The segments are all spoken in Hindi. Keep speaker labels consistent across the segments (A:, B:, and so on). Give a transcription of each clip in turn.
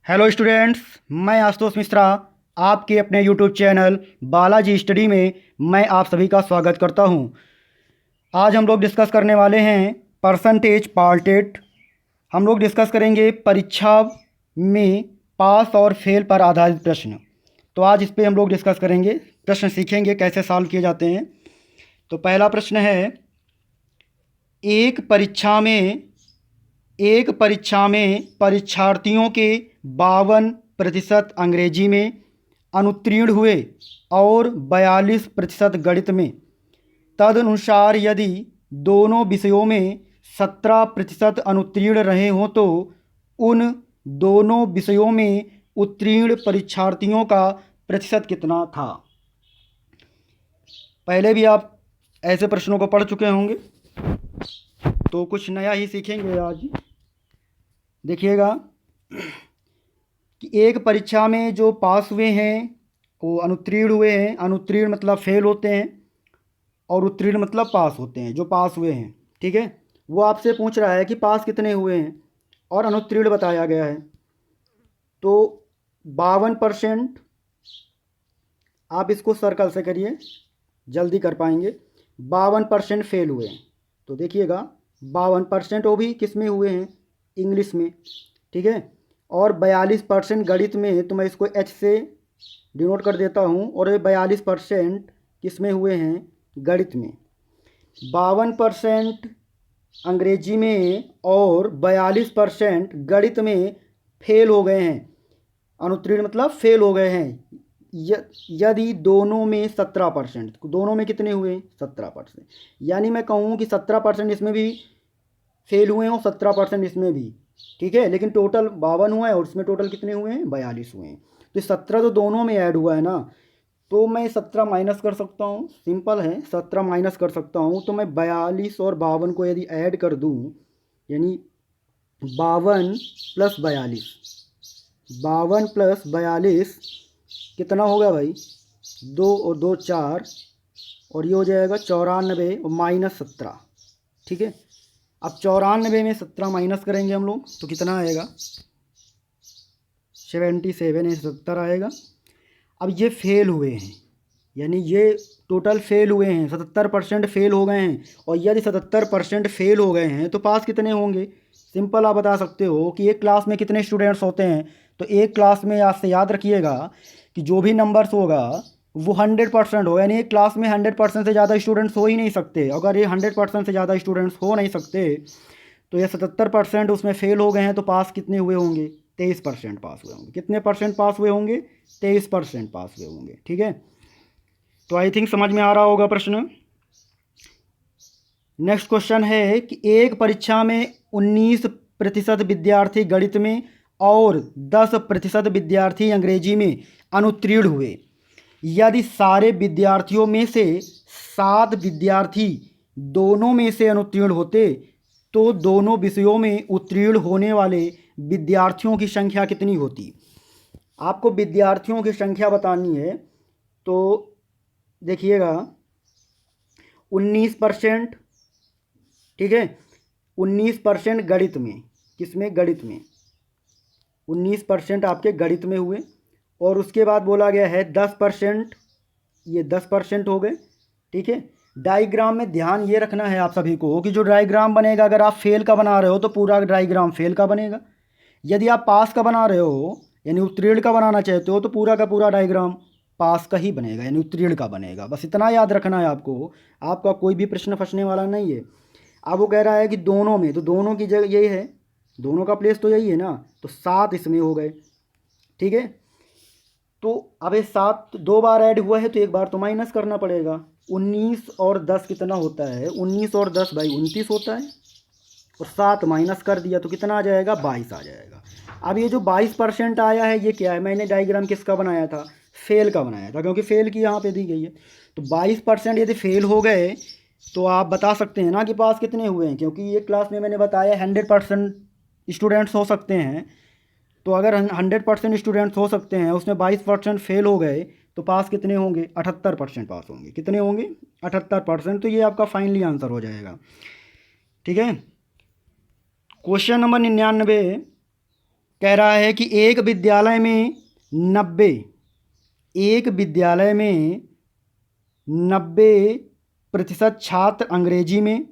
A: हेलो स्टूडेंट्स, मैं आशुतोष मिश्रा आपके अपने यूट्यूब चैनल बालाजी स्टडी में मैं आप सभी का स्वागत करता हूं। आज हम लोग डिस्कस करने वाले हैं परसेंटेज पार्टेट। हम लोग डिस्कस करेंगे परीक्षा में पास और फेल पर आधारित प्रश्न। तो आज इस पे हम लोग डिस्कस करेंगे, प्रश्न सीखेंगे कैसे सॉल्व किए जाते हैं। तो पहला प्रश्न है, एक परीक्षा में परीक्षार्थियों के 52% अंग्रेजी में अनुत्तीर्ण हुए और 42% गणित में। तदनुसार यदि दोनों विषयों में 17% अनुत्तीर्ण रहे हों तो उन दोनों विषयों में उत्तीर्ण परीक्षार्थियों का प्रतिशत कितना था। पहले भी आप ऐसे प्रश्नों को पढ़ चुके होंगे, तो कुछ नया ही सीखेंगे आज। देखिएगा कि एक परीक्षा में जो पास हुए हैं वो अनुत्तीर्ण हुए हैं। अनुत्तीर्ण मतलब फेल होते हैं और उत्तीर्ण मतलब पास होते हैं। जो पास हुए हैं, ठीक है, वो आपसे पूछ रहा है कि पास कितने हुए हैं और अनुत्तीर्ण बताया गया है। तो 52%, आप इसको सर्कल से करिए, जल्दी कर पाएंगे। 52% फेल हुए हैं, तो देखिएगा 52% वो भी किस में हुए हैं, इंग्लिश में, ठीक है। और 42% गणित में, तो मैं इसको एच से डिनोट कर देता हूँ। और ये 42% किस में हुए हैं, गणित में। 52% अंग्रेजी में और 42% गणित में फेल हो गए हैं। अनुत्तीर्ण मतलब फेल हो गए हैं। यदि दोनों में 17%, दोनों में कितने हुए, 17%, यानी मैं कहूँ कि 17% इसमें भी फेल हुए हैं और 17% इसमें भी, ठीक है। लेकिन टोटल 52 हुआ है और इसमें टोटल कितने हुए हैं, 42 हुए हैं। तो 17 तो दोनों में ऐड हुआ है ना, तो मैं 17 माइनस कर सकता हूँ। सिंपल है, 17 माइनस कर सकता हूँ। तो मैं 42 और 52 को यदि ऐड कर दूँ, यानी 52 प्लस 42, 52 प्लस 42 कितना होगा भाई, 2 और 2 4, और ये हो जाएगा 94 और माइनस 17, ठीक है। अब 94 में 17 माइनस करेंगे हम लोग, तो कितना आएगा, 77 70 आएगा। अब ये फेल हुए हैं, यानी ये टोटल फेल हुए हैं, 77% फेल हो गए हैं। और यदि 77% फेल हो गए हैं तो पास कितने होंगे। सिंपल आप बता सकते हो कि एक क्लास में कितने स्टूडेंट्स होते हैं। तो एक क्लास में आज से याद रखिएगा कि जो भी नंबर्स होगा वो 100% होगा, यानी एक क्लास में 100% से ज़्यादा स्टूडेंट्स हो ही नहीं सकते। अगर ये 100% से ज़्यादा स्टूडेंट्स हो नहीं सकते तो ये 77% उसमें फेल हो गए हैं, तो पास कितने हुए होंगे, 23% पास हुए होंगे। कितने परसेंट पास हुए होंगे, 23% पास हुए होंगे, ठीक है। तो आई थिंक समझ में आ रहा होगा प्रश्न। नेक्स्ट क्वेश्चन है कि एक परीक्षा में 19% विद्यार्थी गणित में और 10% विद्यार्थी अंग्रेजी में अनुत्तीर्ण हुए। यदि सारे विद्यार्थियों में से 7 विद्यार्थी दोनों में से अनुत्तीर्ण होते तो दोनों विषयों में उत्तीर्ण होने वाले विद्यार्थियों की संख्या कितनी होती। आपको विद्यार्थियों की संख्या बतानी है। तो देखिएगा 19%, ठीक है, 19% गणित में, किसमें, गणित में 19% आपके गणित में हुए। और उसके बाद बोला गया है 10%, ये 10% हो गए, ठीक है। डायग्राम में ध्यान ये रखना है आप सभी को कि जो डायग्राम बनेगा, अगर आप फेल का बना रहे हो तो पूरा डायग्राम फेल का बनेगा। यदि आप पास का बना रहे हो, यानी उत्तीर्ण का बनाना चाहते हो, तो पूरा का पूरा डायग्राम पास का ही बनेगा, यानी उत्तीर्ण का बनेगा। बस इतना याद रखना है आपको, आपका कोई भी प्रश्न फंसने वाला नहीं है। अब वो कह रहा है कि दोनों में, तो दोनों की जगह यही है, दोनों का प्लेस तो यही है ना, तो 7 इसमें हो गए, ठीक है। तो अब ये 7 2 बार ऐड हुआ है तो एक बार तो माइनस करना पड़ेगा। 19 और 10 कितना होता है, 19 और 10 भाई 29 होता है। और 7 माइनस कर दिया तो कितना आ जाएगा, 22 आ जाएगा। अब ये जो 22% आया है ये क्या है, मैंने डायग्राम किसका बनाया था, फेल का बनाया था, क्योंकि फेल की यहाँ पे दी गई है। तो 22% यदि फेल हो गए तो आप बता सकते हैं ना कि पास कितने हुए हैं, क्योंकि ये क्लास में मैंने बताया 100% स्टूडेंट्स हो सकते हैं। तो अगर 100% स्टूडेंट्स हो सकते हैं, उसमें 22% फेल हो गए तो पास कितने होंगे, 78% पास होंगे। कितने होंगे, 78%। तो ये आपका फाइनली आंसर हो जाएगा, ठीक है। क्वेश्चन नंबर 99, कह रहा है कि एक विद्यालय में 90% छात्र अंग्रेजी में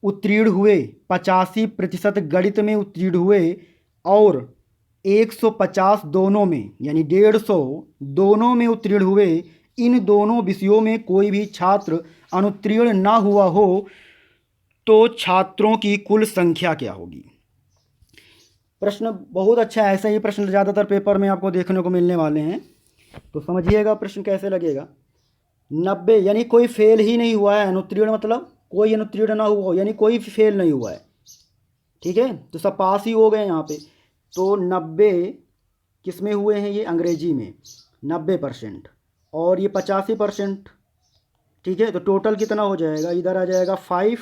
A: उत्तीर्ण हुए, 85% गणित में उत्तीर्ण हुए और 150 दोनों में यानी 150 दोनों में उत्तीर्ण हुए। इन दोनों विषयों में कोई भी छात्र अनुत्तीर्ण ना हुआ हो तो छात्रों की कुल संख्या क्या होगी। प्रश्न बहुत अच्छा है, ऐसा ही प्रश्न ज़्यादातर पेपर में आपको देखने को मिलने वाले हैं, तो समझिएगा प्रश्न कैसे लगेगा। 90 यानी कोई फेल ही नहीं हुआ है, अनुत्तीर्ण मतलब कोई अनुत्तीर्ण ना हुआ हो, यानी कोई फेल नहीं हुआ है, ठीक है, तो सब पास ही हो गए यहाँ पे। तो 90 किस में हुए हैं, ये अंग्रेजी में 90% और ये 85%, ठीक है। तो टोटल कितना हो जाएगा, इधर आ जाएगा 5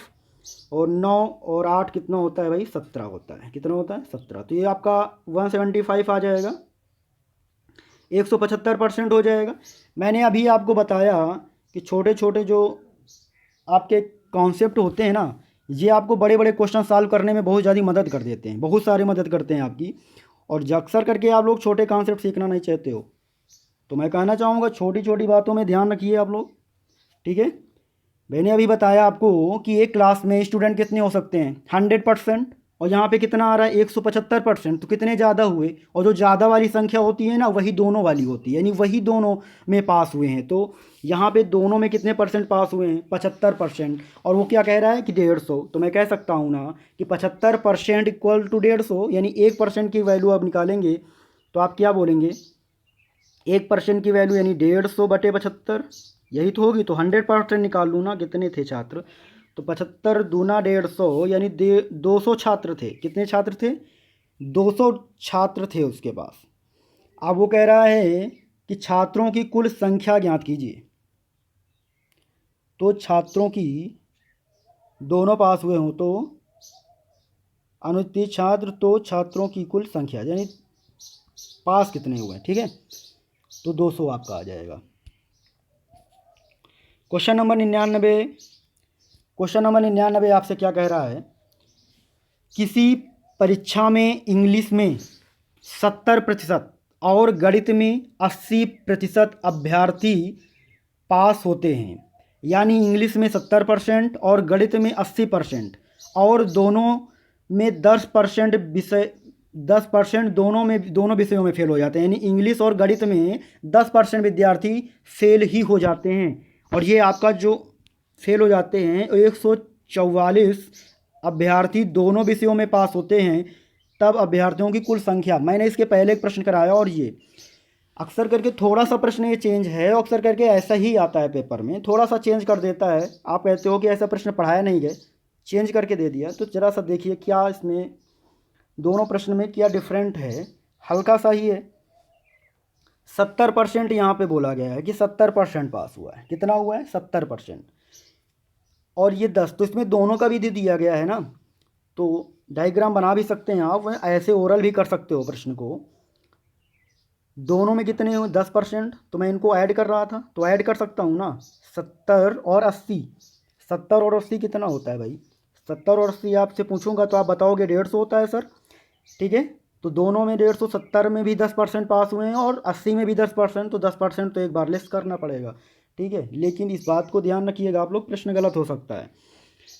A: और 9 और 8 कितना होता है भाई, 17 होता है। कितना होता है, 17। तो ये आपका 175 आ जाएगा, 175% हो जाएगा। मैंने अभी आपको बताया कि छोटे छोटे जो आपके कॉन्सेप्ट होते हैं ना, ये आपको बड़े बड़े क्वेश्चन सॉल्व करने में बहुत ज़्यादा मदद कर देते हैं, बहुत सारी मदद करते हैं आपकी। और अक्सर करके आप लोग छोटे कॉन्सेप्ट सीखना नहीं चाहते हो, तो मैं कहना चाहूँगा छोटी छोटी बातों में ध्यान रखिए आप लोग, ठीक है। मैंने अभी बताया आपको कि एक क्लास में स्टूडेंट कितने हो सकते हैं, 100%, और यहाँ पे कितना आ रहा है 175%, तो कितने ज़्यादा हुए। और जो ज़्यादा वाली संख्या होती है ना, वही दोनों वाली होती है, यानी वही दोनों में पास हुए हैं। तो यहाँ पे दोनों में कितने परसेंट पास हुए हैं, 75%। और वो क्या कह रहा है कि 150, तो मैं कह सकता हूँ ना कि 75% इक्वल टू 150, यानी 1% की वैल्यू आप निकालेंगे तो आप क्या बोलेंगे, 1% की वैल्यू यानी 150/75, यही तो होगी। तो 100% निकाल लूँ ना, कितने थे छात्र, तो 75 दूना 150 यानी 200 छात्र थे। कितने छात्र थे, 200 छात्र थे उसके पास। अब वो कह रहा है कि छात्रों की कुल संख्या ज्ञात कीजिए। तो छात्रों की, दोनों पास हुए हों तो अनुत्तीर्ण छात्र, तो छात्रों की कुल संख्या यानी पास कितने हुए, ठीक है, तो 200 आपका आ जाएगा। क्वेश्चन नंबर 99 आपसे क्या कह रहा है, किसी परीक्षा में इंग्लिश में 70% और गणित में 80% अभ्यर्थी पास होते हैं। यानी इंग्लिश में 70% और गणित में 80%, और दोनों में 10% विषय, 10% दोनों विषयों में फेल हो जाते हैं। यानी इंग्लिश और गणित में 10% विद्यार्थी फेल ही हो जाते हैं। और ये आपका जो फेल हो जाते हैं 144 अभ्यर्थी दोनों विषयों में पास होते हैं। तब अभ्यर्थियों की कुल संख्या, मैंने इसके पहले एक प्रश्न कराया, और ये अक्सर करके थोड़ा सा प्रश्न ये चेंज है, अक्सर करके ऐसा ही आता है पेपर में, थोड़ा सा चेंज कर देता है। आप कहते हो कि ऐसा प्रश्न पढ़ाया नहीं गए, चेंज करके दे दिया, तो ज़रा सा देखिए क्या इसमें दोनों प्रश्न में क्या डिफरेंट है, हल्का सा ही है। 70% यहाँ पे बोला गया है कि 70% पास हुआ है। कितना हुआ है, 70%, और ये 10, तो इसमें दोनों का भी दे दिया गया है ना। तो डायग्राम बना भी सकते हैं आप, ऐसे ओरल भी कर सकते हो प्रश्न को। दोनों में कितने हुए, 10%, तो मैं इनको ऐड कर रहा था, तो ऐड कर सकता हूँ ना, 70 और 80। 70 और 80 कितना होता है भाई, 70 और 80 आपसे पूछूंगा तो आप बताओगे 150 होता है सर, ठीक है। तो दोनों में 150, 70 में भी 10% पास हुए हैं और 80 में भी 10%, तो 10% तो एक बार लेस करना पड़ेगा, ठीक है। लेकिन इस बात को ध्यान रखिएगा आप लोग, प्रश्न गलत हो सकता है,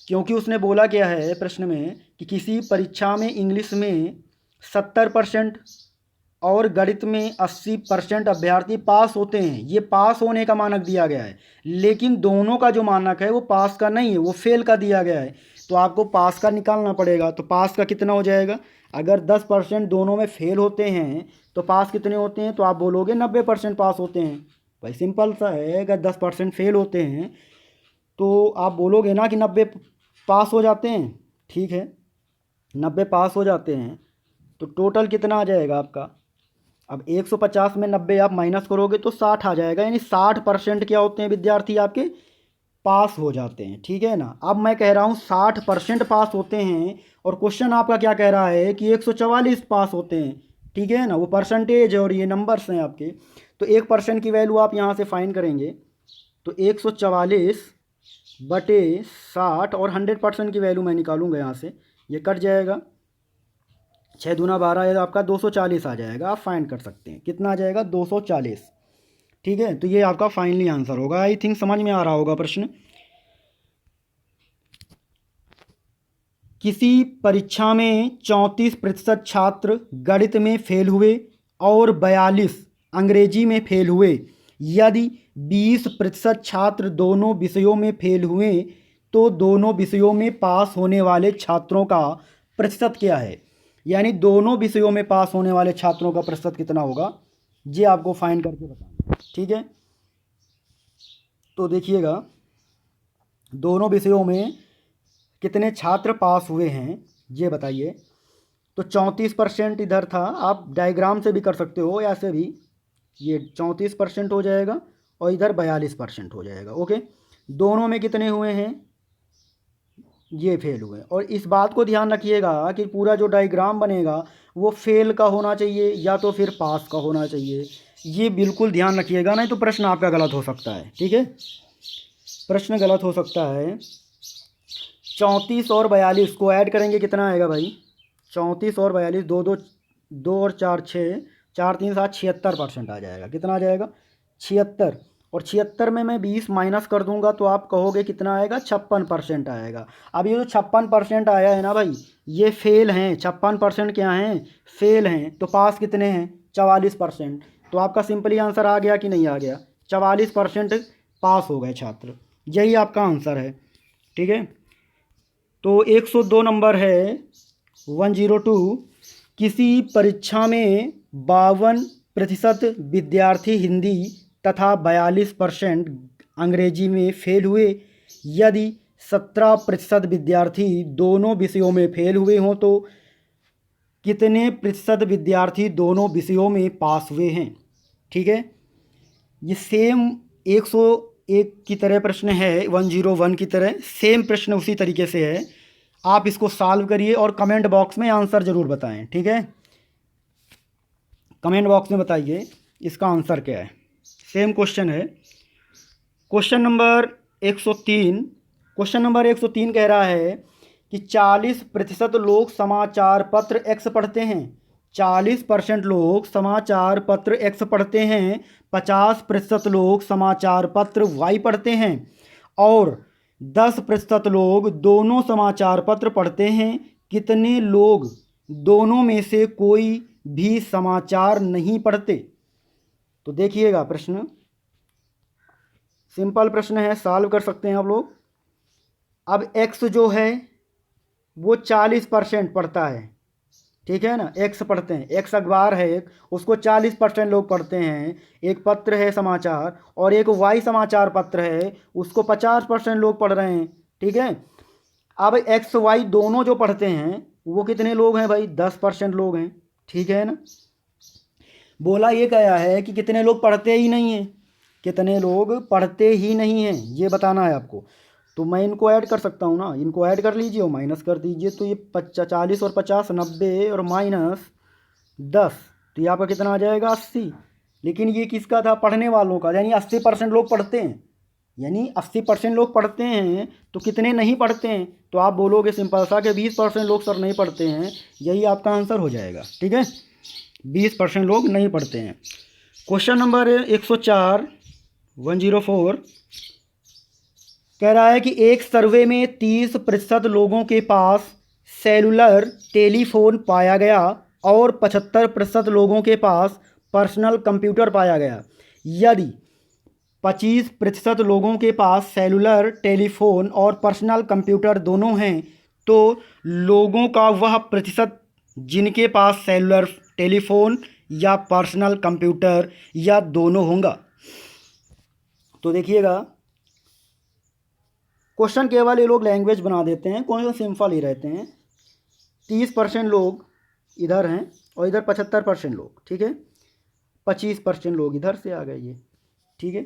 A: क्योंकि उसने बोला क्या है प्रश्न में कि किसी परीक्षा में इंग्लिश में 70% और गणित में 80% अभ्यर्थी पास होते हैं। ये पास होने का मानक दिया गया है, लेकिन दोनों का जो मानक है वो पास का नहीं है, वो फेल का दिया गया है। तो आपको पास का निकालना पड़ेगा। तो पास का कितना हो जाएगा, अगर 10% दोनों में फेल होते हैं तो पास कितने होते हैं, तो आप बोलोगे 90% पास होते हैं। भाई सिंपल सा है, अगर 10% फेल होते हैं तो आप बोलोगे ना कि 90 पास हो जाते हैं, ठीक है, 90 पास हो जाते हैं। तो टोटल कितना आ जाएगा आपका, अब 150 में 90 आप माइनस करोगे तो 60 आ जाएगा, यानी 60% क्या होते हैं विद्यार्थी आपके पास हो जाते हैं, ठीक है ना। अब मैं कह रहा हूँ 60% पास होते हैं, और क्वेश्चन आपका क्या कह रहा है कि 144 पास होते हैं, ठीक है ना। वो परसेंटेज है और ये नंबर्स हैं आपके। तो 1% की वैल्यू आप यहाँ से फाइन करेंगे तो 144/60, और 100% की वैल्यू मैं निकालूंगा यहाँ से, ये कट जाएगा। 6 दूना 12 है तो आपका 240 आ जाएगा। आप फाइंड कर सकते हैं, कितना आ जाएगा 240। ठीक है, तो ये आपका फाइनली आंसर होगा। आई थिंक समझ में आ रहा होगा प्रश्न। किसी परीक्षा में 34% छात्र गणित में फेल हुए और 42 अंग्रेजी में फेल हुए। यदि 20% छात्र दोनों विषयों में फेल हुए तो दोनों विषयों में पास होने वाले छात्रों का प्रतिशत क्या है? यानी दोनों विषयों में पास होने वाले छात्रों का प्रतिशत कितना होगा, ये आपको फाइंड करके बताना। ठीक है, तो देखिएगा दोनों विषयों में कितने छात्र पास हुए हैं ये बताइए। तो 34% इधर था, आप डायग्राम से भी कर सकते हो, ऐसे भी ये 34% हो जाएगा और इधर 42% हो जाएगा। ओके, दोनों में कितने हुए हैं, ये फेल हुए। और इस बात को ध्यान रखिएगा कि पूरा जो डायग्राम बनेगा वो फेल का होना चाहिए या तो फिर पास का होना चाहिए, ये बिल्कुल ध्यान रखिएगा, नहीं तो प्रश्न आपका गलत हो सकता है। ठीक है, प्रश्न गलत हो सकता है। 34 और 42 को ऐड करेंगे कितना आएगा भाई, 34 और 42, दो दो दो और चार 6, 4 3 7 76% आ जाएगा। कितना आ जाएगा 76, और 76 में मैं 20 माइनस कर दूंगा तो आप कहोगे कितना आएगा 56% आएगा। अब ये जो 56% आया है ना भाई, ये फेल हैं। 56% क्या हैं, फेल हैं। तो पास कितने हैं 44%। तो आपका सिंपली आंसर आ गया कि नहीं आ गया, 44% पास हो गए छात्र, यही आपका आंसर है। ठीक है, तो 102 नंबर है 102। किसी परीक्षा में 52% विद्यार्थी हिंदी तथा 42% अंग्रेजी में फेल हुए। यदि 17% विद्यार्थी दोनों विषयों में फेल हुए हों तो कितने प्रतिशत विद्यार्थी दोनों विषयों में पास हुए हैं? ठीक है, ये सेम 101 की तरह प्रश्न है, 101 की तरह सेम प्रश्न उसी तरीके से है। आप इसको सॉल्व करिए और कमेंट बॉक्स में आंसर ज़रूर बताएं। ठीक है, कमेंट बॉक्स में बताइए इसका आंसर क्या है। सेम क्वेश्चन है। Question number 103। क्वेश्चन नंबर 103 कह रहा है कि 40% लोग समाचार पत्र एक्स पढ़ते हैं। 40% लोग समाचार पत्र एक्स पढ़ते हैं, 50% लोग समाचार पत्र वाई पढ़ते हैं और 10% लोग दोनों समाचार पत्र पढ़ते हैं। कितने लोग दोनों में से कोई भी समाचार नहीं पढ़ते? तो देखिएगा प्रश्न सिंपल प्रश्न है, सॉल्व कर सकते हैं आप लोग। अब एक्स जो है वो 40% पढ़ता है। ठीक है ना, एक्स पढ़ते हैं, एक्स अखबार है एक, उसको 40% लोग पढ़ते हैं। एक पत्र है समाचार, और एक वाई समाचार पत्र है, उसको 50% लोग पढ़ रहे हैं। ठीक है, अब एक्स वाई दोनों जो पढ़ते हैं वो कितने लोग हैं भाई, 10% लोग हैं। ठीक है ना, बोला ये गया है कि कितने लोग पढ़ते ही नहीं हैं, कितने लोग पढ़ते ही नहीं हैं ये बताना है आपको। तो मैं इनको ऐड कर सकता हूँ ना, इनको ऐड कर लीजिए और माइनस कर दीजिए। तो ये 40 और 50 90 और माइनस 10, तो ये आपका कितना आ जाएगा 80। लेकिन ये किसका था, पढ़ने वालों का, यानी 80% लोग पढ़ते हैं। यानी 80% लोग पढ़ते हैं तो कितने नहीं पढ़ते हैं? तो आप बोलोगे सिंपल सा कि 20% लोग सर नहीं पढ़ते हैं, यही आपका आंसर हो जाएगा। ठीक है, 20% लोग नहीं पढ़ते हैं। क्वेश्चन नंबर 104 104 कह रहा है कि एक सर्वे में 30% लोगों के पास सेलुलर टेलीफोन पाया गया और 75% लोगों के पास पर्सनल कंप्यूटर पाया गया। यदि 25% लोगों के पास सेलुलर टेलीफोन और पर्सनल कंप्यूटर दोनों हैं तो लोगों का वह प्रतिशत जिनके पास सेलुलर टेलीफोन या पर्सनल कंप्यूटर या दोनों होगा। तो देखिएगा क्वेश्चन केवल ये लोग लैंग्वेज बना देते हैं, कौन सा सिंपल ही रहते हैं। 30% लोग इधर हैं और इधर 75% लोग। ठीक है, 25% लोग इधर से आ गए ये। ठीक है,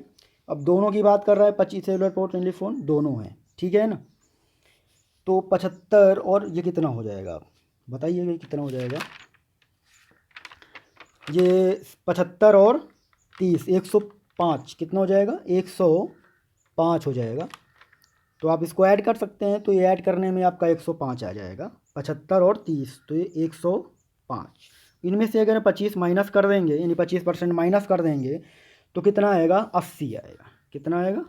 A: अब दोनों की बात कर रहा है, 25 सेलुलर पोर्ट टेलीफोन दोनों हैं। ठीक है ना, तो 75 और ये कितना हो जाएगा, आप बताइएगा कितना हो जाएगा। ये 75 और 30 105 कितना हो जाएगा, 105 हो जाएगा। तो आप इसको ऐड कर सकते हैं, तो ये ऐड करने में आपका 105 आ जाएगा। 75 और 30 तो ये 5। इनमें से अगर 25 माइनस कर देंगे, यानी 25% माइनस कर देंगे, तो कितना आएगा? 80 आएगा। कितना आएगा?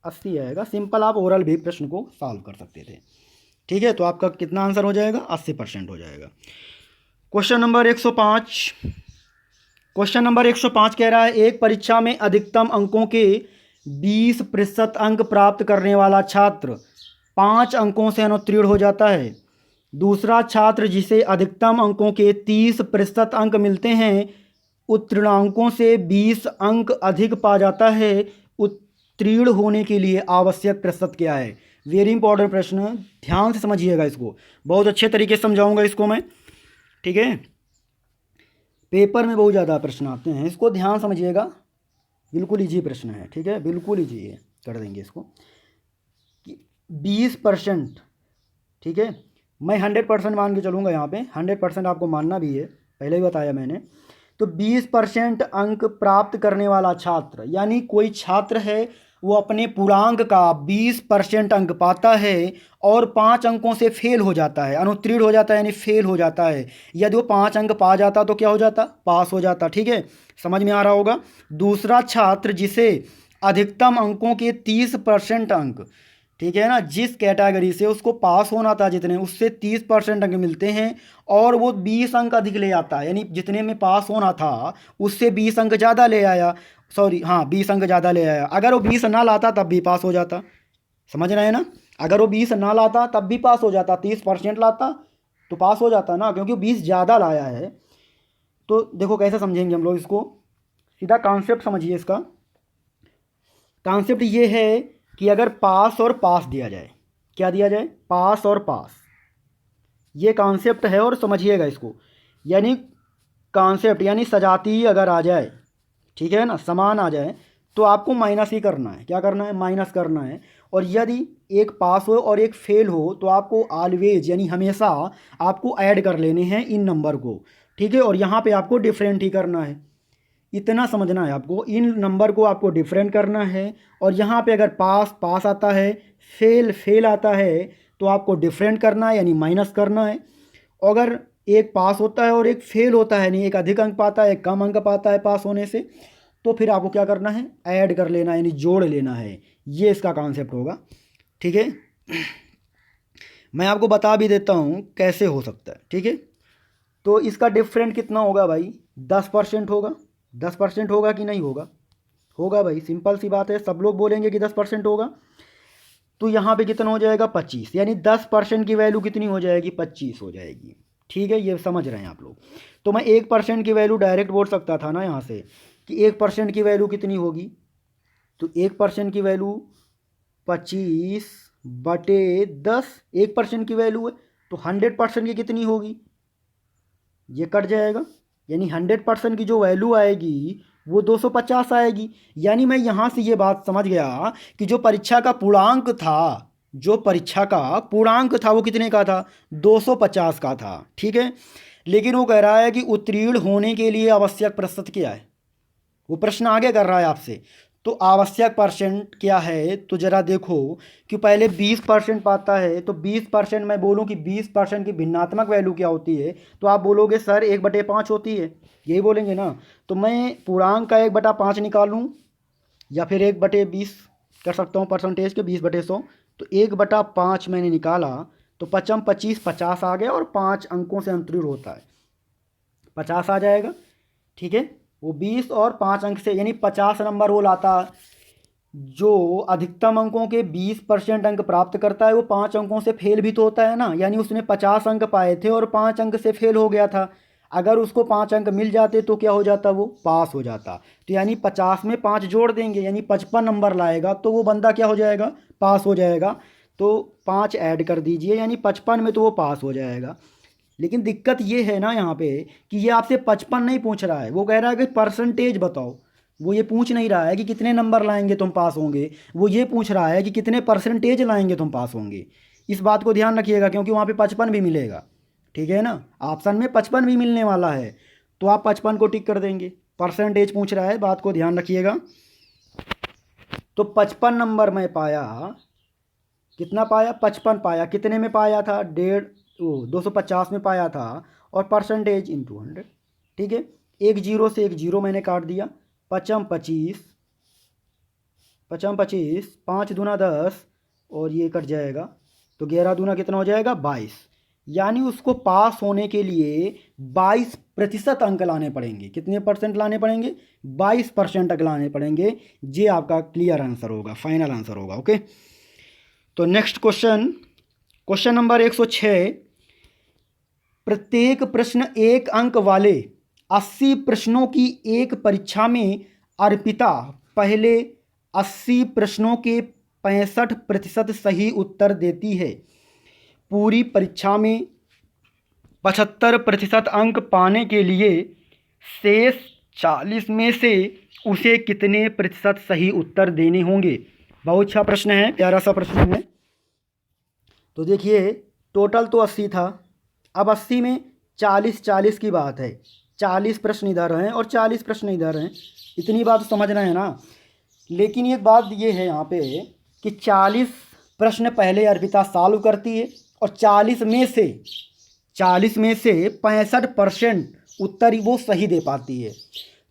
A: 80 आएगा। सिंपल आप ओरल भी प्रश्न को सॉल्व कर सकते थे। ठीक है, तो आपका कितना आंसर हो जाएगा? 80% हो जाएगा। Question number 105। क्वेश्चन नंबर 105 कह रहा है, एक परीक्षा में अधिकतम अंकों के 20% अंक प्राप्त करने वाला छात्र 5 अंकों से अनुत्तीर्ण हो जाता है। दूसरा छात्र जिसे अधिकतम अंकों के 30% अंक मिलते हैं, उत्तीर्णांकों से 20 अंक अधिक पा जाता है। उत्तीर्ण होने के लिए आवश्यक प्रतिशत क्या है? वेरी इंपॉर्टेंट प्रश्न, ध्यान से समझिएगा इसको, बहुत अच्छे तरीके से समझाऊंगा इसको मैं। ठीक है, पेपर में बहुत ज़्यादा प्रश्न आते हैं, इसको ध्यान समझिएगा, बिल्कुल इजी प्रश्न है। ठीक है, बिल्कुल इजी है, कर देंगे इसको कि 20%। ठीक है, मैं 100% मान के चलूँगा यहाँ पे, 100% आपको मानना भी है, पहले ही बताया मैंने। तो 20% अंक प्राप्त करने वाला छात्र, यानी कोई छात्र है वो अपने पूर्णांक का 20% अंक पाता है और 5 अंकों से फेल हो जाता है, अनुत्तीर्ण हो जाता है, यानी फेल हो जाता है। यदि वो 5 अंक पा जाता तो क्या हो जाता? पास हो जाता। ठीक है, समझ में आ रहा होगा। दूसरा छात्र जिसे अधिकतम अंकों के 30% अंक, ठीक है ना, जिस कैटेगरी से उसको पास होना था जितने, उससे 30% अंक मिलते हैं और वो 20 अंक अधिक ले आता है, यानी जितने में पास होना था उससे 20 अंक ज़्यादा ले आया। सॉरी, हाँ, 20 अंक ज़्यादा ले आया। अगर वो 20 ना लाता तब भी पास हो जाता। समझ रहे हैं ना? अगर वो 20 ना लाता तब भी पास हो जाता, 30% लाता तो पास हो जाता ना, क्योंकि 20 ज़्यादा लाया है। तो देखो कैसे समझेंगे हम लोग इसको, सीधा कॉन्सेप्ट समझिए इसका। कॉन्सेप्ट ये है कि अगर पास और पास दिया जाए, क्या दिया जाए? पास और पास, ये कॉन्सेप्ट है, और समझिएगा इसको। यानी कॉन्सेप्ट यानी सजातीय अगर आ जाए, ठीक है ना, समान आ जाए, तो आपको माइनस ही करना है। क्या करना है? माइनस करना है। और यदि एक पास हो और एक फेल हो तो आपको ऑलवेज यानी हमेशा आपको ऐड कर लेने हैं इन नंबर को। ठीक है, और यहाँ पे आपको डिफरेंट ही करना है। इतना समझना है आपको, इन नंबर को आपको डिफरेंट करना है। और यहाँ पे अगर पास पास आता है, फेल फेल आता है, तो आपको डिफरेंट करना है, यानी माइनस करना है। अगर एक पास होता है और एक फेल होता है, नहीं एक अधिक अंक पाता है, एक कम अंक पाता है पास होने से, तो फिर आपको क्या करना है? ऐड कर लेना है, यानी जोड़ लेना है। ये इसका कॉन्सेप्ट होगा। ठीक है, मैं आपको बता भी देता हूँ कैसे हो सकता है। ठीक है, तो इसका डिफरेंट कितना होगा भाई? 10% होगा। 10% होगा कि नहीं होगा? होगा भाई, सिंपल सी बात है, सब लोग बोलेंगे कि 10% होगा। तो यहाँ पे कितना हो जाएगा? 25, यानी 10% की वैल्यू कितनी हो जाएगी? 25 हो जाएगी। ठीक है, ये समझ रहे हैं आप लोग। तो मैं 1% की वैल्यू डायरेक्ट बोल सकता था ना यहाँ से, कि 1% की वैल्यू कितनी होगी? तो 1% की वैल्यू 25/10, 1% की वैल्यू है, तो 100% की कितनी होगी? ये कट जाएगा, यानी 100% की जो वैल्यू आएगी वो 250 आएगी। यानी मैं यहाँ से ये बात समझ गया कि जो परीक्षा का पूर्णांक था, जो परीक्षा का पूर्णांक था वो कितने का था? 250 का था। ठीक है, लेकिन वो कह रहा है कि उत्तीर्ण होने के लिए आवश्यक प्रतिशत क्या है, वो प्रश्न आगे कर रहा है आपसे। तो आवश्यक परसेंट क्या है? तो ज़रा देखो कि पहले 20% पाता है, तो 20% मैं बोलूँ कि 20% की भिन्नात्मक वैल्यू क्या होती है, तो आप बोलोगे सर 1/5 होती है, यही बोलेंगे ना। तो मैं पूर्णांक का 1/5 निकालूँ या फिर 1/20 कर सकता हूँ, परसेंटेज के 20/100। तो 1/5 मैंने निकाला, तो 25 25 50 आ गया, और 5 अंकों से अंतरित होता है, 50 आ जाएगा। ठीक है, वो 20 और 5 अंक से, यानी 50 नंबर वो लाता। जो अधिकतम अंकों के 20% अंक प्राप्त करता है वो 5 अंकों से फेल भी तो होता है ना, यानी उसने 50 अंक पाए थे और 5 अंक से फेल हो गया था। अगर उसको 5 अंक मिल जाते तो क्या हो जाता? वो पास हो जाता। तो यानी 50 में 5 जोड़ देंगे, यानी 55 नंबर लाएगा, तो वो बंदा क्या हो जाएगा? पास हो जाएगा। तो 5 ऐड कर दीजिए, यानी 55 में तो वो पास हो जाएगा। लेकिन दिक्कत ये है ना यहाँ पे कि ये आपसे 55 नहीं पूछ रहा है, वो कह रहा है कि परसेंटेज बताओ। वो ये पूछ नहीं रहा है कि कितने नंबर लाएंगे तुम पास होंगे, वो ये पूछ रहा है कि कितने परसेंटेज लाएंगे तुम पास होंगे। इस बात को ध्यान रखिएगा, क्योंकि वहाँ पे 55 भी मिलेगा। ठीक है ना, ऑप्शन में 55 भी मिलने वाला है, तो आप 55 को टिक कर देंगे। परसेंटेज पूछ रहा है, बात को ध्यान रखिएगा। तो 55 नंबर मैं पाया, कितना पाया? 55 पाया। कितने में पाया था? 250 में पाया था। और परसेंटेज इंटू 100। ठीक है, एक जीरो से एक जीरो मैंने काट दिया, पचम 25, पचम 25, 5 दूना 10 और ये कट जाएगा, तो 11 दूना कितना हो जाएगा 22। यानी उसको पास होने के लिए 22% अंक लाने पड़ेंगे। कितने परसेंट लाने पड़ेंगे? 22% अंक लाने पड़ेंगे। ये आपका क्लियर आंसर होगा, फाइनल आंसर होगा। ओके, तो नेक्स्ट क्वेश्चन, क्वेश्चन नंबर 106। प्रत्येक प्रश्न एक अंक वाले 80 प्रश्नों की एक परीक्षा में अर्पिता पहले 80 प्रश्नों के 65% सही उत्तर देती है। पूरी परीक्षा में 75% अंक पाने के लिए शेष 40 में से उसे कितने प्रतिशत सही उत्तर देने होंगे? बहुत अच्छा प्रश्न है, प्यारा सा प्रश्न है। तो देखिए, टोटल तो 80 था, अब 80 में 40-40 की बात है। 40 प्रश्न इधर हैं और 40 प्रश्न इधर हैं, इतनी बात समझना है ना। लेकिन एक बात ये है यहाँ पे कि 40 प्रश्न पहले अर्पिता सॉल्व करती है और 40 में से 65% उत्तर ही वो सही दे पाती है।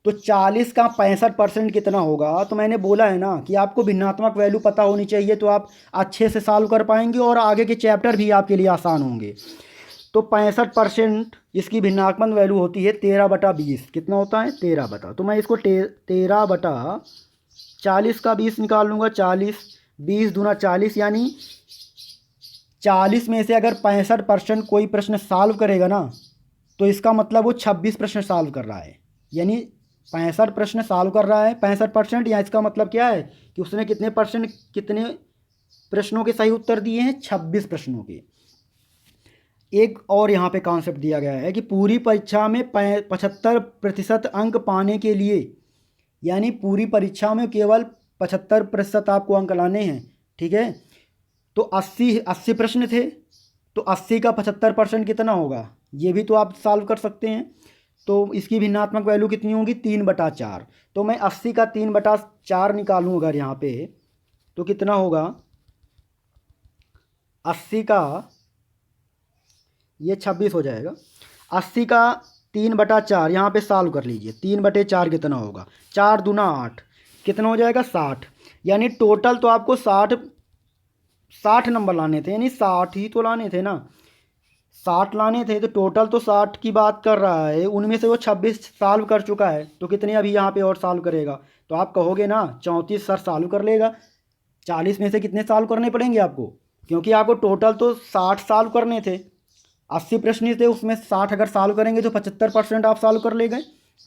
A: तो 40 का 65% कितना होगा? तो मैंने बोला है ना कि आपको भिन्नात्मक वैल्यू पता होनी चाहिए, तो आप अच्छे से सॉल्व कर पाएंगे और आगे के चैप्टर भी आपके लिए आसान होंगे। तो 65% इसकी भिन्नात्मक वैल्यू होती है 13/20। कितना होता है? 13 तो मैं इसको 13/40 का 20 निकाल लूँगा। 40, 20 दूना 40, यानी 40 में से अगर 65% कोई प्रश्न सॉल्व करेगा ना, तो इसका मतलब वो 26 प्रश्न सॉल्व कर रहा है। यानी 65 प्रश्न सॉल्व कर रहा है 65%, या इसका मतलब क्या है कि उसने कितने प्रश्नों के सही उत्तर दिए हैं? 26 प्रश्नों के। एक और यहाँ पे कॉन्सेप्ट दिया गया है कि पूरी परीक्षा में 75% अंक पाने के लिए, यानी पूरी परीक्षा में केवल 75% आपको अंक लाने हैं। ठीक है, तो 80 प्रश्न थे, तो 80 का 75% कितना होगा? ये भी तो आप सॉल्व कर सकते हैं। तो इसकी भिन्नात्मक वैल्यू कितनी होगी? 3/4। तो मैं 80 का 3/4 निकालूँ अगर यहाँ पे, तो कितना होगा? 80 का, ये 26 हो जाएगा। 80 का 3/4 यहाँ पे सॉल्व कर लीजिए। 3/4 कितना होगा? 4 दूना 8, कितना हो जाएगा? 60। यानी टोटल तो आपको 60 नंबर लाने थे, यानी 60 ही तो लाने थे ना, 60 लाने थे। तो टोटल तो 60 की बात कर रहा है, उनमें से वो 26 सॉल्व कर चुका है, तो कितने अभी यहाँ पे और सॉल्व करेगा? तो आप कहोगे ना 34 सर सॉल्व कर लेगा। 40 में से कितने सॉल्व करने पड़ेंगे आपको? क्योंकि आपको टोटल तो 60 सॉल्व करने थे, 80 प्रश्न थे, उसमें 60 अगर सॉल्व करेंगे तो 75% आप सॉल्व कर ले गए।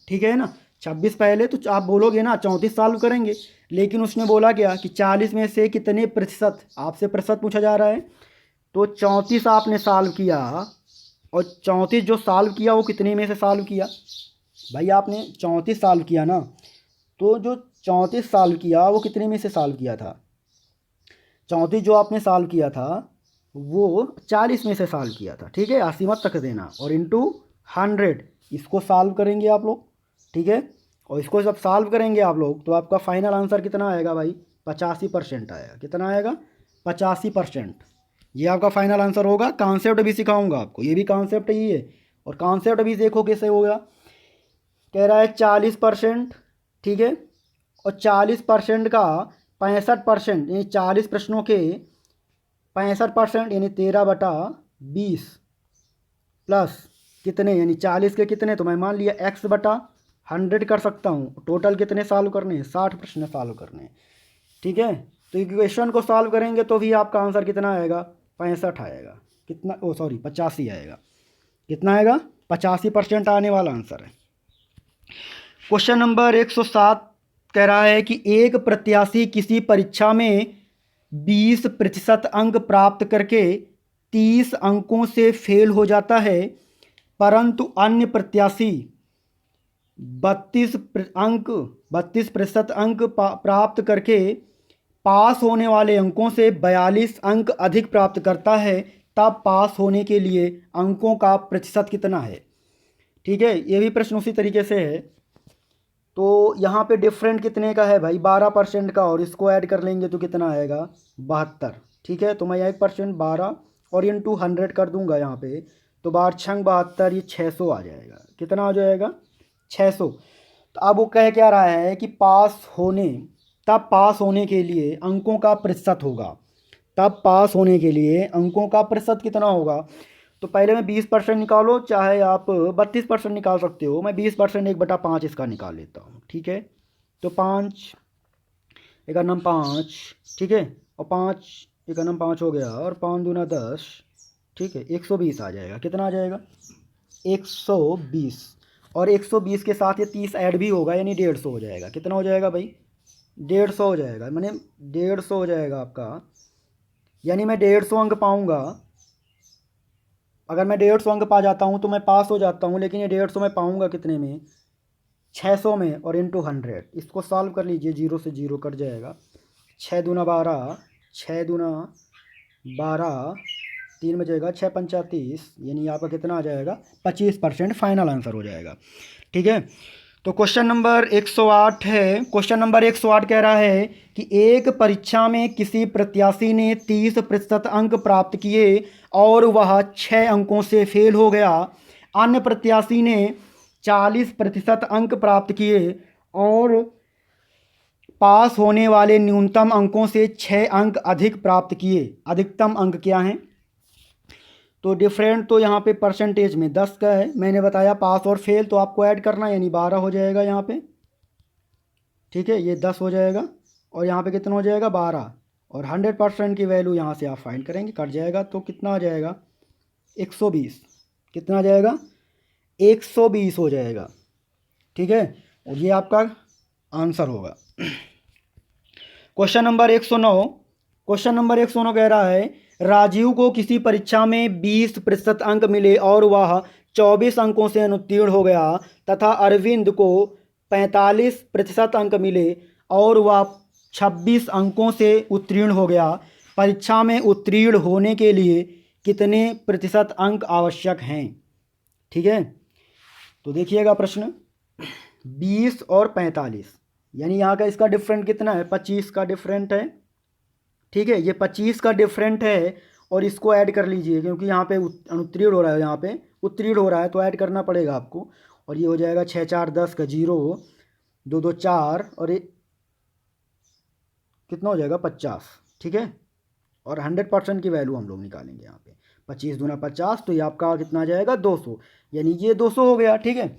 A: ठीक है ना, 26 पहले, तो आप बोलोगे ना 34 सॉल्व करेंगे। लेकिन उसने बोला क्या कि 40 में से कितने प्रतिशत, आपसे प्रतिशत पूछा जा रहा है। तो 34 आपने सॉल्व किया, और 34 जो सॉल्व किया वो कितने में से सॉल्व किया? भाई आपने 34 सॉल्व किया ना, तो जो 34 सॉल्व किया वो कितने में से सॉल्व किया था? 34 जो आपने सॉल्व किया था वो 40 में से सॉल्व किया था। ठीक है, 80 मत तक देना, और इंटू 100 इसको सॉल्व करेंगे आप लोग। ठीक है, और इसको जब सॉल्व करेंगे आप लोग, तो आपका फाइनल आंसर कितना आएगा भाई? 85% आएगा। कितना आएगा? 85%। ये आपका फाइनल आंसर होगा। कॉन्सेप्ट भी सिखाऊंगा आपको, ये भी कॉन्सेप्ट ही है, और कॉन्सेप्ट भी देखो कैसे होगा। कह रहा है 40%। ठीक है, और 40% का 65%, यानी 40 प्रश्नों के 65%, यानी 13/20 प्लस कितने, यानी 40 के कितने, तो मैं मान लिया x/100 कर सकता हूँ। टोटल कितने सॉल्व करने हैं? 60 प्रश्न सॉल्व करने हैं। ठीक है, तो इक्वेशन को सॉल्व करेंगे तो भी आपका आंसर कितना आएगा? 65 आएगा। कितना? 85 आएगा। कितना आएगा? 85% आने वाला आंसर है। क्वेश्चन नंबर 107 कह रहा है कि एक प्रत्याशी किसी परीक्षा में 20% अंक प्राप्त करके 30 अंकों से फेल हो जाता है, परंतु अन्य प्रत्याशी 32% अंक प्राप्त करके पास होने वाले अंकों से 42 अंक अधिक प्राप्त करता है, तब पास होने के लिए अंकों का प्रतिशत कितना है? ठीक है, ये भी प्रश्न उसी तरीके से है। तो यहाँ पे डिफरेंट कितने का है भाई? 12% का, और इसको ऐड कर लेंगे तो कितना आएगा? 72। ठीक है, तो मैं 1% 12 और इंटू 100 कर दूंगा यहाँ पे, तो 12×6 = 72, ये 600 आ जाएगा। कितना आ जाएगा? 600। तो अब वो कह क्या रहा है कि तब पास होने के लिए अंकों का प्रतिशत होगा। तब पास होने के लिए अंकों का प्रतिशत कितना होगा? तो पहले मैं 20% निकालो, चाहे आप 32% निकाल सकते हो। मैं 20% 1/5 इसका निकाल लेता हूँ, ठीक है। तो 5 × 9 5, ठीक है, और 5 × 9 5 हो गया, और 5 दूना 10, ठीक है, 120 आ जाएगा। कितना आ जाएगा? 120। और 120 के साथ ये 30 ऐड भी होगा, यानी 150 हो जाएगा। कितना हो जाएगा भाई? 150 हो जाएगा, मैंने 150 हो जाएगा आपका, यानी मैं 150 अंक पाऊँगा। अगर मैं 150 अंक पा जाता हूँ तो मैं पास हो जाता हूँ, लेकिन ये 150 मैं पाऊँगा कितने में? 600 में, और इंटू 100। इसको सॉल्व कर लीजिए, 0 से 0 कट जाएगा। 6 दूना 12, 6 दूना 12, 3 बचेगा, 6 पंचा 30, यानी आपका कितना आ जाएगा? 25% फाइनल आंसर हो जाएगा, ठीक है। तो क्वेश्चन नंबर 108 है। क्वेश्चन नंबर 108 कह रहा है कि एक परीक्षा में किसी प्रत्याशी ने 30% अंक प्राप्त किए और वह 6 अंकों से फेल हो गया। अन्य प्रत्याशी ने 40% अंक प्राप्त किए और पास होने वाले न्यूनतम अंकों से 6 अंक अधिक प्राप्त किए। अधिकतम अंक क्या हैं? तो डिफरेंट तो यहाँ पे परसेंटेज में 10 का है। मैंने बताया पास और फेल तो आपको ऐड करना, यानी 12 हो जाएगा यहाँ पे, ठीक है। ये 10 हो जाएगा, और यहाँ पे कितना हो जाएगा? 12। और 100% की वैल्यू यहाँ से आप फाइंड करेंगे, कट जाएगा तो कितना आ जाएगा? 120। कितना आ जाएगा? 120 हो जाएगा, ठीक है। और ये आपका आंसर होगा। Question number 109। क्वेश्चन नंबर 109 कह रहा है राजीव को किसी परीक्षा में 20% अंक मिले और वह 24 अंकों से अनुत्तीर्ण हो गया, तथा अरविंद को 45% अंक मिले और वह 26 अंकों से उत्तीर्ण हो गया। परीक्षा में उत्तीर्ण होने के लिए कितने प्रतिशत अंक आवश्यक हैं? ठीक है, तो देखिएगा प्रश्न, 20 और 45, यानी यहाँ का इसका डिफरेंट कितना है? 25 का डिफरेंट है, ठीक है। ये 25 का डिफरेंट है, और इसको ऐड कर लीजिए, क्योंकि यहाँ पे अनुत्तीर्ण हो रहा है, यहाँ पे उत्तीर्ण हो रहा है, तो ऐड करना पड़ेगा आपको। और ये हो जाएगा 6 4 10 का 0, 2 2 4, और ये कितना हो जाएगा? 50, ठीक है। और 100% की वैल्यू हम लोग निकालेंगे यहाँ पे, 25 दूना 50, तो ये आपका कितना आ जाएगा? 200, यानी ये 200 हो गया, ठीक है।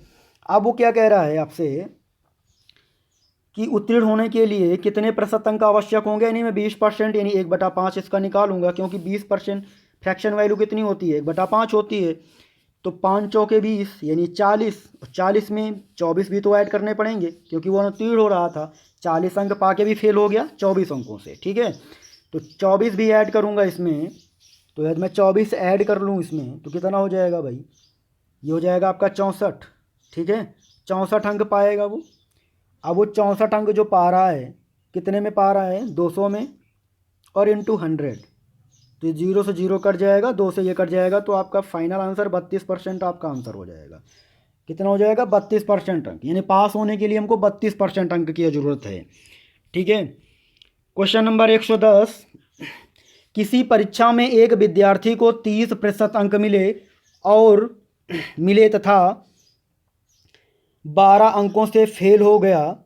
A: अब वो क्या कह रहा है आपसे कि उत्तीर्ण होने के लिए कितने प्रतिशत अंक आवश्यक होंगे, यानी मैं 20%, यानी 1/5 इसका निकालूंगा, क्योंकि 20% फ्रैक्शन वैल्यू कितनी होती है? 1/5 होती है। तो 5 चौके 20, यानी 40, और 40 में 24 भी तो ऐड करने पड़ेंगे, क्योंकि वो अनुत्तीर्ण हो रहा था। 40 अंक पा के भी फेल हो गया 24 अंकों से, ठीक है। तो 24 भी ऐड करूँगा इसमें, तो यदि मैं 24 ऐड कर लूँ इसमें, तो कितना हो जाएगा भाई? ये हो जाएगा आपका 64, ठीक है। 64 अंक पाएगा वो। अब वो 64 अंक जो पा रहा है, कितने में पा रहा है? 200 में, और इंटू 100, तो ये 0 से 0 कट जाएगा, 2 से ये कट जाएगा, तो आपका फाइनल आंसर 32% आपका आंसर हो जाएगा। कितना हो जाएगा? 32% अंक, यानी पास होने के लिए हमको 32% अंक की ज़रूरत है, ठीक है। क्वेश्चन नंबर 110, किसी परीक्षा में एक विद्यार्थी को 30% अंक मिले तथा 12 अंकों से फेल हो गया।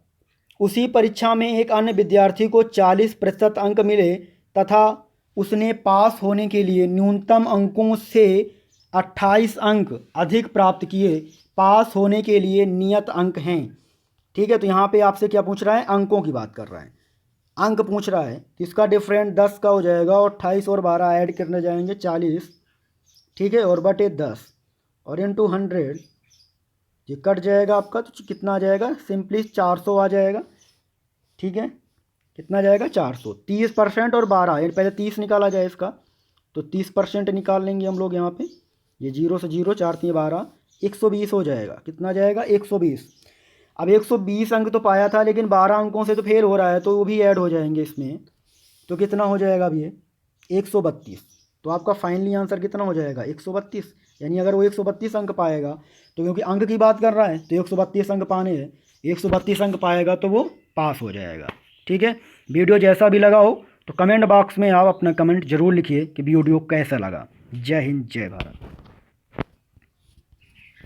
A: उसी परीक्षा में एक अन्य विद्यार्थी को 40% अंक मिले तथा उसने पास होने के लिए न्यूनतम अंकों से 28 अंक अधिक प्राप्त किए। पास होने के लिए नियत अंक हैं, ठीक है। तो यहाँ पे आपसे क्या पूछ रहा है? अंकों की बात कर रहा है, अंक पूछ रहा है। तो इसका डिफरेंट 10 का हो जाएगा, और 28 और 12 ऐड करने जाएंगे 40, ठीक है, और बटे 10, और इंटू 100, ये कट जाएगा आपका, तो कितना आ जाएगा? सिंपली 400 आ जाएगा, ठीक है। कितना जाएगा? 400। 30% और 12, यानी पहले 30 निकाला जाए इसका, तो 30% निकाल लेंगे हम लोग यहाँ पे। ये 0 से 0, 4 3 12, 120 हो जाएगा। कितना जाएगा? 120। अब 120 अंक तो पाया था, लेकिन 12 अंकों से तो फेल हो रहा है, तो वो भी ऐड हो जाएंगे इसमें, तो कितना हो जाएगा अब ये? 132। तो आपका फाइनली आंसर कितना हो जाएगा? 132। यानी अगर वो 132 अंक पाएगा, तो क्योंकि अंक की बात कर रहा है, तो 132 अंक पाने हैं, 132 अंक पाएगा तो वो पास हो जाएगा, ठीक है। वीडियो जैसा भी लगा हो तो कमेंट बॉक्स में आप अपना कमेंट जरूर लिखिए कि वीडियो कैसा लगा। जय हिंद, जय भारत।